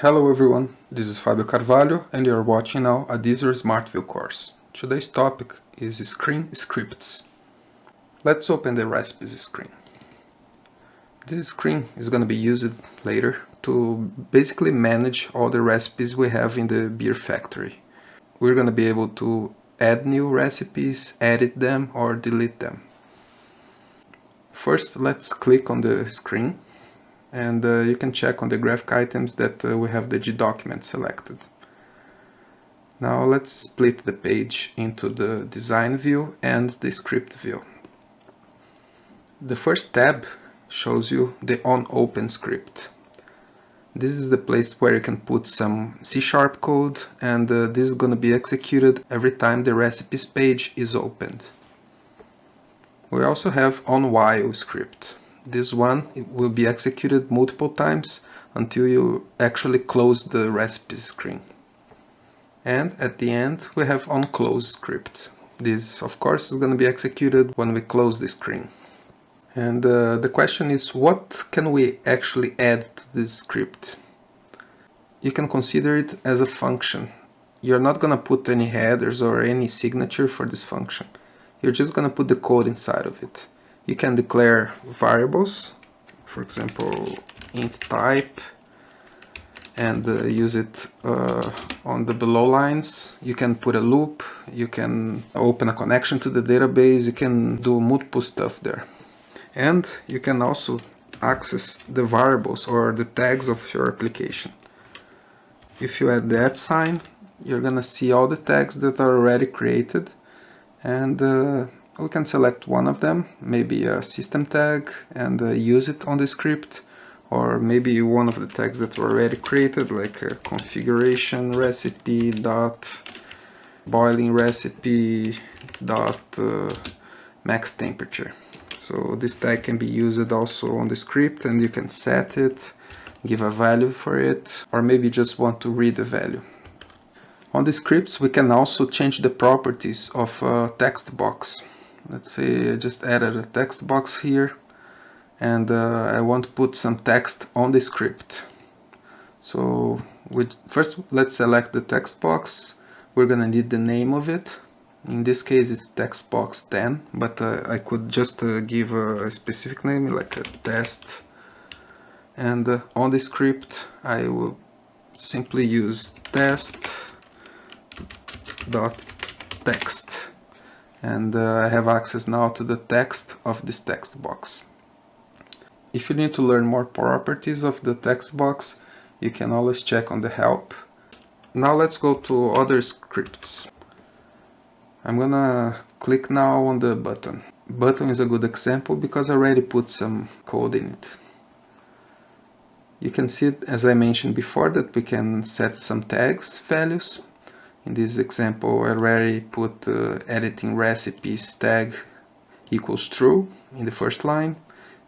Hello everyone, this is Fabio Carvalho and you are watching now Adisra SmartView course. Today's topic is screen scripts. Let's open the recipes screen. This screen is going to be used later to basically manage all the recipes we have in the beer factory. We're going to be able to add new recipes, edit them or delete them. First, let's click on the screen. And you can check on the graphic items that we have the G document selected. Now let's split the page into the design view and the script view. The first tab shows you the OnOpen script. This is the place where you can put some C# code, and this is going to be executed every time the recipes page is opened. We also have OnWhile script. This one will be executed multiple times until you actually close the recipes screen. And at the end we have OnClose script. This of course is going to be executed when we close the screen. And the question is, what can we actually add to this script? You can consider it as a function. You're not going to put any headers or any signature for this function. You're just going to put the code inside of it. You can declare variables, for example int type, and use it on the below lines. You can put a loop, you can open a connection to the database, you can do multiple stuff there. And you can also access the variables or the tags of your application. If you add the @ sign, you're gonna see all the tags that are already created, and we can select one of them, maybe a system tag, and use it on the script, or maybe one of the tags that were already created, like a configuration recipe dot boiling recipe dot max temperature. So this tag can be used also on the script, and you can set it, give a value for it, or maybe just want to read the value. On the scripts we can also change the properties of a text box. Let's say I just added a text box here, and I want to put some text on the script. So first let's select the text box. We're gonna need the name of it. In this case it's text box 10, but I could just give a specific name like a test. And on the script I will simply use test.text. And I have access now to the text of this text box. If you need to learn more properties of the text box, you can always check on the help. Now let's go to other scripts. I'm gonna click now on the button. Button is a good example because I already put some code in it. You can see, as I mentioned before, that we can set some tags values. In this example I already put editing recipes tag equals true in the first line,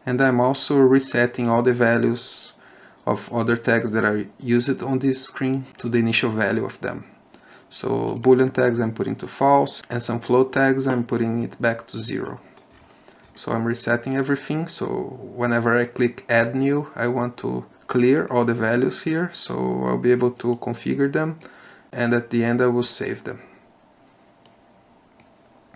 and I'm also resetting all the values of other tags that are used on this screen to the initial value of them. So boolean tags I'm putting to false, and some float tags I'm putting it back to 0. So I'm resetting everything, so whenever I click add new I want to clear all the values here, so I'll be able to configure them, and at the end I will save them.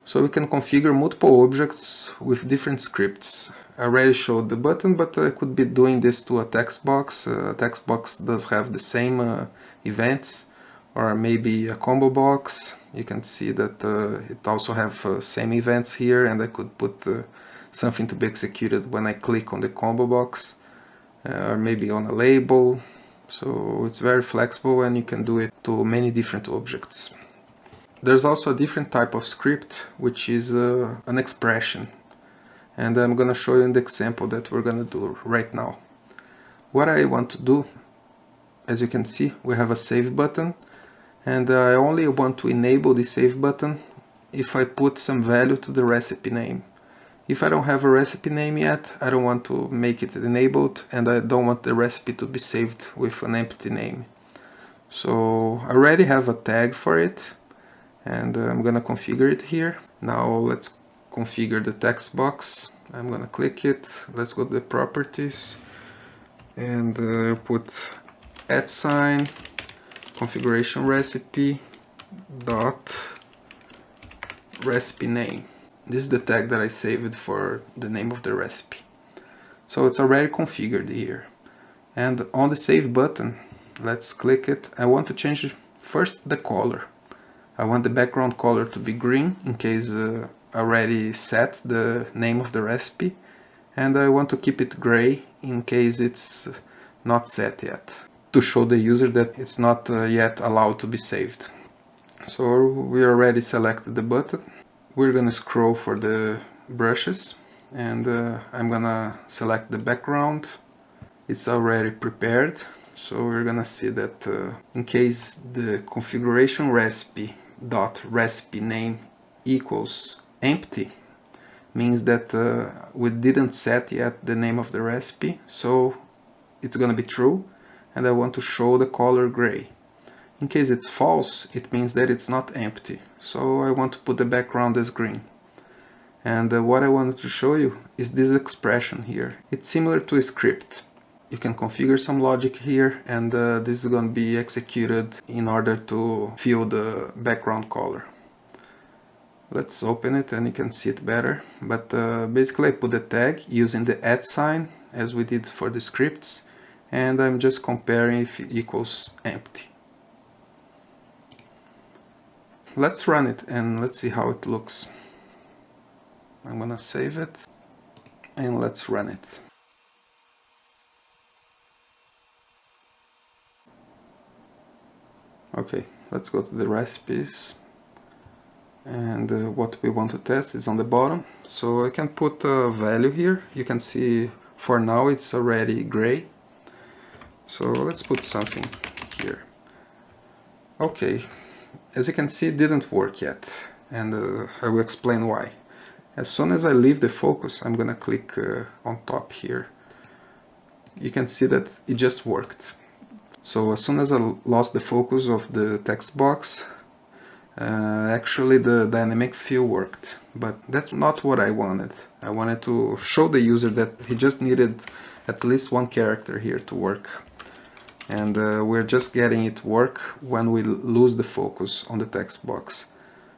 So we can configure multiple objects with different scripts. I already showed the button, but I could be doing this to a text box. A text box does have the same events, or maybe a combo box. You can see that it also have same events here, and I could put something to be executed when I click on the combo box, or maybe on a label. So it's very flexible and you can do it to many different objects. There's also a different type of script, which is an expression. And I'm gonna show you in the example that we're gonna do right now. What I want to do, as you can see, we have a save button, and I only want to enable the save button if I put some value to the recipe name. If I don't have a recipe name yet, I don't want to make it enabled, and I don't want the recipe to be saved with an empty name. So I already have a tag for it, and I'm gonna configure it here. Now let's configure the text box. I'm gonna click it. Let's go to the properties and put @ configuration recipe dot recipe name. This is the tag that I saved for the name of the recipe. So it's already configured here. And on the save button, let's click it. I want to change first the color. I want the background color to be green in case I already set the name of the recipe, and I want to keep it gray in case it's not set yet, to show the user that it's not yet allowed to be saved. So we already selected the button. We're gonna scroll for the brushes, and I'm gonna select the background. It's already prepared, so we're gonna see that in case the configuration recipe dot recipe name equals empty, means that we didn't set yet the name of the recipe, so it's gonna be true, and I want to show the color gray. In case it's false, it means that it's not empty, so I want to put the background as green. And what I wanted to show you is this expression here. It's similar to a script. You can configure some logic here, and this is going to be executed in order to fill the background color. Let's open it and you can see it better. But basically I put the tag using the @ as we did for the scripts, and I'm just comparing if it equals empty. Let's run it and let's see how it looks. I'm gonna save it and let's run it. Okay, let's go to the recipes, and what we want to test is on the bottom. So I can put a value here. You can see for now it's already gray. So let's put something here. Okay, as you can see it didn't work yet, and I will explain why. As soon as I leave the focus, I'm gonna click on top here. You can see that it just worked. So as soon as I lost the focus of the text box, actually the dynamic fill worked. But that's not what I wanted. I wanted to show the user that he just needed at least one character here to work. And we're just getting it work when we lose the focus on the text box.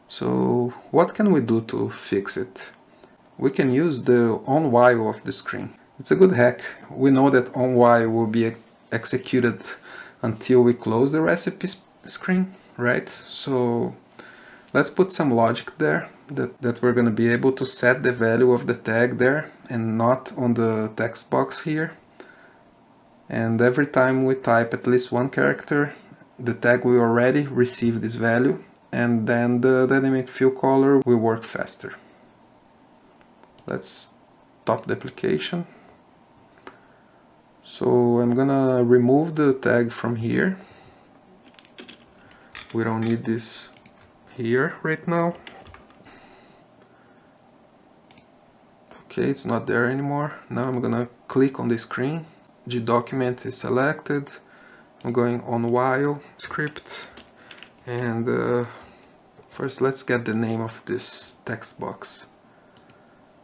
So what can we do to fix it? We can use the OnWhile of the screen. It's a good hack. We know that OnWhile will be executed until we close the recipe screen, right? So let's put some logic there that we're going to be able to set the value of the tag there and not on the text box here. And every time we type at least one character, the tag will already receive this value, and then the dynamic fill color will work faster. Let's stop the application. So I'm gonna remove the tag from here. We don't need this here right now. Okay, it's not there anymore. Now I'm gonna click on the screen. Gdocument is selected. I'm going OnWhile script, and first let's get the name of this text box.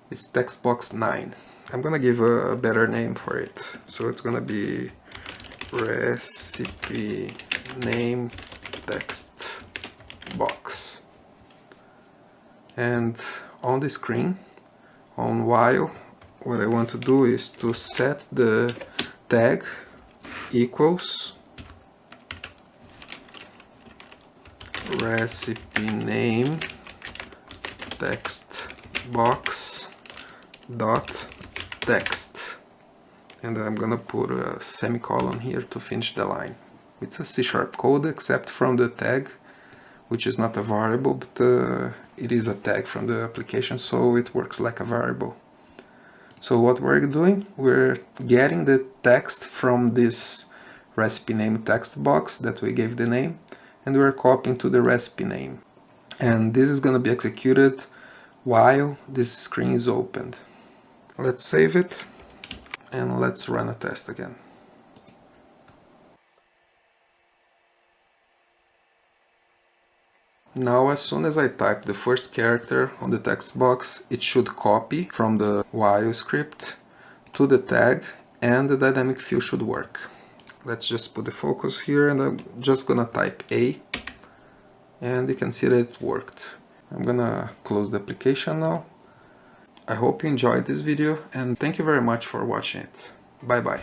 It's textbox 9. I'm gonna give a better name for it. So it's gonna be recipe name text box. And on the screen, OnWhile, what I want to do is to set the tag equals recipe name text box dot text, and I'm gonna put a semicolon here to finish the line. It's a C# code except from the tag, which is not a variable, but it is a tag from the application, so it works like a variable. So what we're doing, we're getting the text from this recipe name text box that we gave the name, and we're copying to the recipe name. And this is going to be executed while this screen is opened. Let's save it and let's run a test again. Now as soon as I type the first character on the text box, it should copy from the while script to the tag, and the dynamic fill should work. Let's just put the focus here, and I'm just gonna type A, and you can see that it worked. I'm gonna close the application now. I hope you enjoyed this video, and thank you very much for watching it. Bye bye.